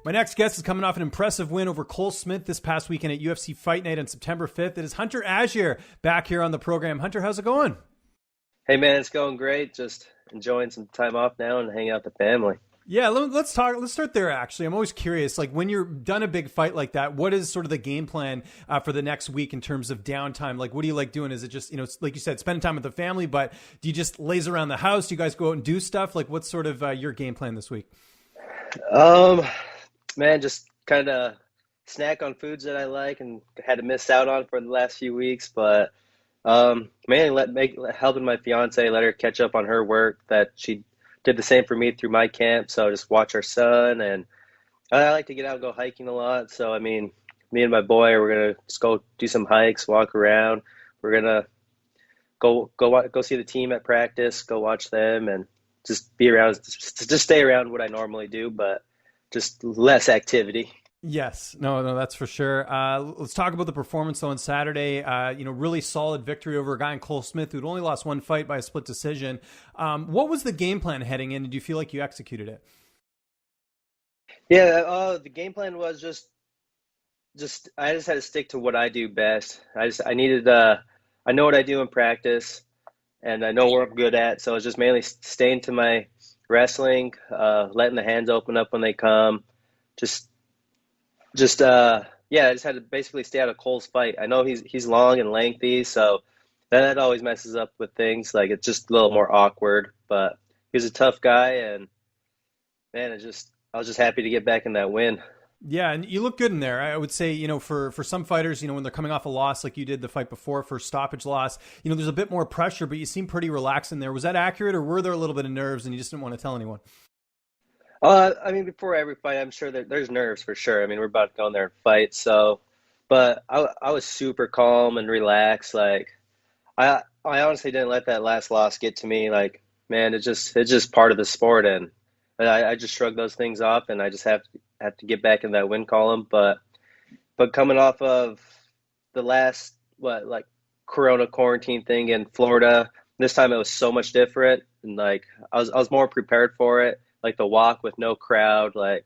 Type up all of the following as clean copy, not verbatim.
My next guest is coming off an impressive win over Cole Smith this past weekend at UFC Fight Night on September 5th. It is Hunter Azure back here on the program. Hunter, how's it going? Hey man, it's going great. Just enjoying some time off now and hanging out with the family. Yeah, let's talk. Let's start there. Actually, I'm always curious. Like when you're done a big fight like that, what is sort of the game plan for the next week in terms of downtime? Like, what do you like doing? Is it just like you said, spending time with the family? But do you just laze around the house? Do you guys go out and do stuff? Like, what's sort of your game plan this week? Man, just kind of snack on foods that I like and had to miss out on for the last few weeks. But mainly helping my fiance, let her catch up on her work that she did the same for me through my camp. So just watch our son, and I like to get out and go hiking a lot. So I mean, me and my boy, we're gonna just go do some hikes, walk around. We're gonna go see the team at practice, go watch them, and just be around, just stay around what I normally do, but just less activity. Yes, no, that's for sure. Let's talk about the performance though on Saturday. Really solid victory over a guy in Cole Smith who'd only lost one fight by a split decision. What was the game plan heading in? And do you feel like you executed it? Yeah, the game plan was just I just had to stick to what I do best. I needed I know what I do in practice, and I know where I'm good at. So it's just mainly staying to my wrestling, letting the hands open up when they come, I just had to basically stay out of Cole's fight. I know he's long and lengthy, so that always messes up with things. Like it's just a little more awkward, but he's a tough guy, and man, I was just happy to get back in that win. Yeah, and you look good in there. I would say, for some fighters, when they're coming off a loss like you did the fight before for stoppage loss, there's a bit more pressure, but you seem pretty relaxed in there. Was that accurate, or were there a little bit of nerves and you just didn't want to tell anyone? Before every fight, I'm sure that there's nerves for sure. I mean, we're about to go in there and fight, so. But I was super calm and relaxed. Like, I honestly didn't let that last loss get to me. Like, man, it's just part of the sport, and I just shrugged those things off, and I just have to get back in that win column. But coming off of the last Corona quarantine thing in Florida, this time it was so much different, and like I was more prepared for it. Like the walk with no crowd, like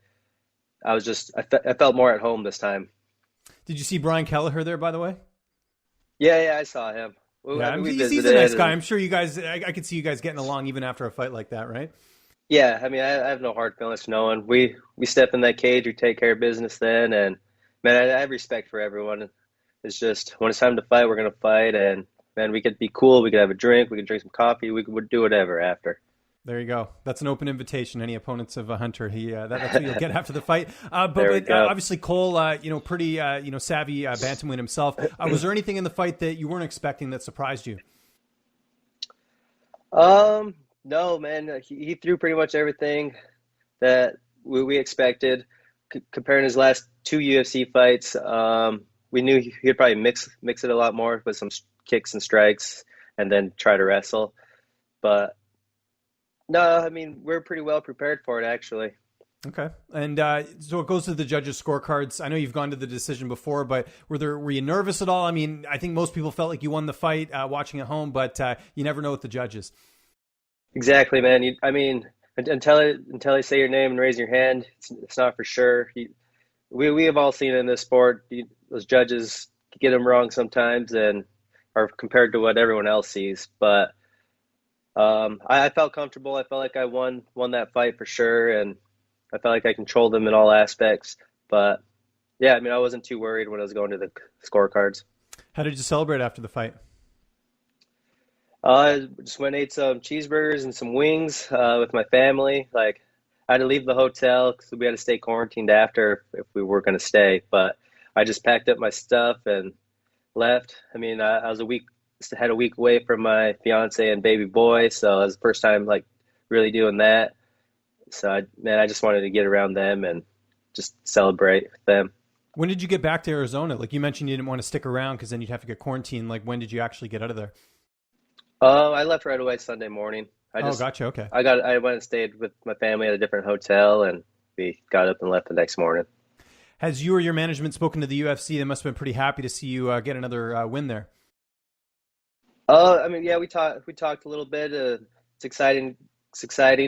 I felt more at home this time. Did you see Brian Kelleher there, by the way? Yeah, I saw him. Yeah, he's a nice guy. I'm sure you guys, I could see you guys getting along even after a fight like that, right? Yeah, I mean, I have no hard feelings for no one. We step in that cage, we take care of business then, and man, I have respect for everyone. It's just when it's time to fight, we're gonna fight, and man, we could be cool. We could have a drink. We could drink some coffee. We could do whatever after. There you go. That's an open invitation. Any opponents of a Hunter, that's what you'll get after the fight. But obviously Cole, pretty savvy bantamweight himself. Was there anything in the fight that you weren't expecting that surprised you? No, man. He threw pretty much everything that we expected. Comparing his last two UFC fights, we knew he'd probably mix it a lot more with some kicks and strikes, and then try to wrestle. But no, I mean, we're pretty well prepared for it, actually. Okay. And so it goes to the judges' scorecards. I know you've gone to the decision before, but were you nervous at all? I mean, I think most people felt like you won the fight watching at home, but you never know with the judges. Exactly, man. Until they say your name and raise your hand, it's not for sure. We have all seen it in this sport. Those judges get them wrong sometimes and are compared to what everyone else sees, but I felt comfortable. I felt like I won that fight for sure, and I felt like I controlled them in all aspects. But yeah, I mean, I wasn't too worried when I was going to the scorecards. How did you celebrate after the fight? Just went and ate some cheeseburgers and some wings with my family. Like, I had to leave the hotel because we had to stay quarantined after if we were going to stay. But I just packed up my stuff and left. I mean, I had a week away from my fiance and baby boy, so it was the first time like really doing that. So I just wanted to get around them and just celebrate with them. When did you get back to Arizona? Like you mentioned, you didn't want to stick around because then you'd have to get quarantined. Like when did you actually get out of there? I left right away Sunday morning. Gotcha. Okay. I went and stayed with my family at a different hotel, and we got up and left the next morning. Has you or your management spoken to the UFC? They must have been pretty happy to see you get another win there. I mean, yeah, we talked a little bit. It's exciting,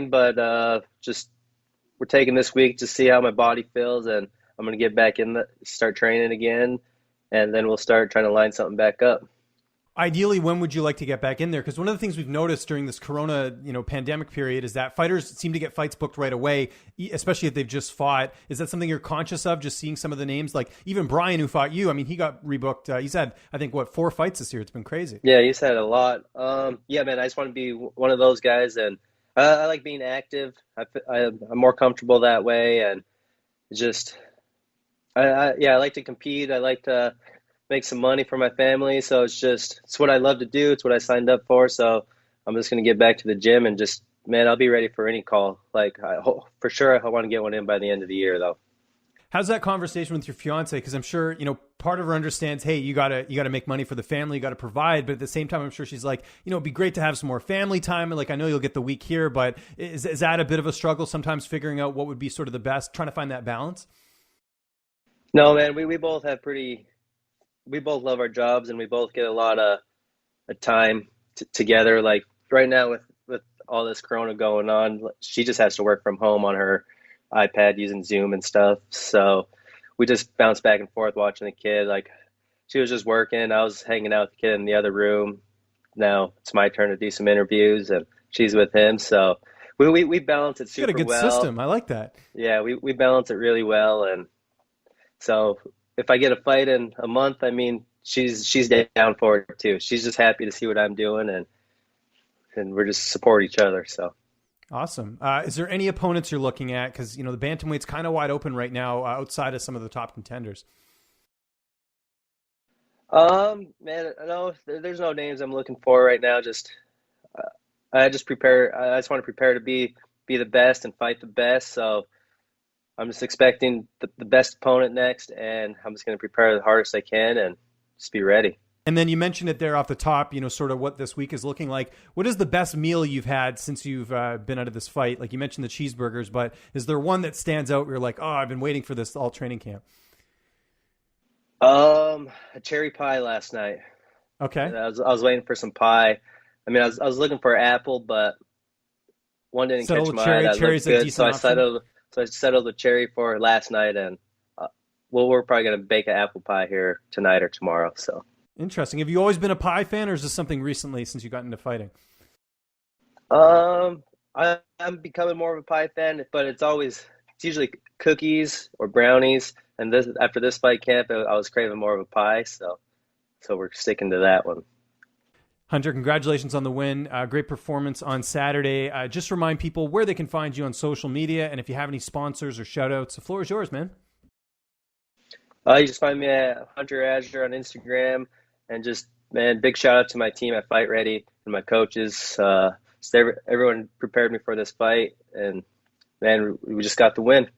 but just we're taking this week to see how my body feels, and I'm gonna get back in start training again, and then we'll start trying to line something back up. Ideally, when would you like to get back in there? Because one of the things we've noticed during this Corona, pandemic period is that fighters seem to get fights booked right away, especially if they've just fought. Is that something you're conscious of? Just seeing some of the names, like even Brian, who fought you. I mean, he got rebooked. He's had, I think, 4 fights this year. It's been crazy. Yeah, he's had a lot. Yeah, man, I just want to be one of those guys, and I like being active. I'm more comfortable that way, and just, yeah, I like to compete. I like to make some money for my family. So it's what I love to do. It's what I signed up for. So I'm just going to get back to the gym and just, man, I'll be ready for any call. Like for sure, I want to get one in by the end of the year though. How's that conversation with your fiance? Because I'm sure, part of her understands, hey, you gotta make money for the family, you gotta provide. But at the same time, I'm sure she's like, it'd be great to have some more family time. And like, I know you'll get the week here, but is that a bit of a struggle sometimes figuring out what would be sort of the best, trying to find that balance? No, man, we both have we both love our jobs, and we both get a lot of time together. Like right now with all this Corona going on, she just has to work from home on her iPad using Zoom and stuff. So we just bounce back and forth watching the kid. Like she was just working. I was hanging out with the kid in the other room. Now it's my turn to do some interviews, and she's with him. So we balance it super well. You got a good system. I like that. Yeah, we balance it really well. And so if I get a fight in a month, I mean, she's down for it too. She's just happy to see what I'm doing, and we're just support each other. So awesome. Is there any opponents you're looking at? Because the bantamweight's kind of wide open right now, outside of some of the top contenders. Man, no, there's no names I'm looking for right now. Just I just prepare. I just want to prepare to be the best and fight the best. So I'm just expecting the best opponent next, and I'm just going to prepare the hardest I can and just be ready. And then you mentioned it there off the top, sort of what this week is looking like. What is the best meal you've had since you've been out of this fight? Like you mentioned the cheeseburgers, but is there one that stands out where you're like, oh, I've been waiting for this all training camp? A cherry pie last night. Okay. I was waiting for some pie. I mean, I was looking for apple, but one didn't catch my eye. Cherry's a decent option. So I settled the cherry for last night, and we're probably going to bake an apple pie here tonight or tomorrow. So interesting. Have you always been a pie fan, or is this something recently since you got into fighting? I'm becoming more of a pie fan, but it's usually cookies or brownies. And after this fight camp, I was craving more of a pie, so we're sticking to that one. Hunter, congratulations on the win. Great performance on Saturday. Just remind people where they can find you on social media, and if you have any sponsors or shout-outs, the floor is yours, man. You just find me at Hunter Azure on Instagram, and just, man, big shout-out to my team at Fight Ready and my coaches. Everyone prepared me for this fight, and, man, we just got the win.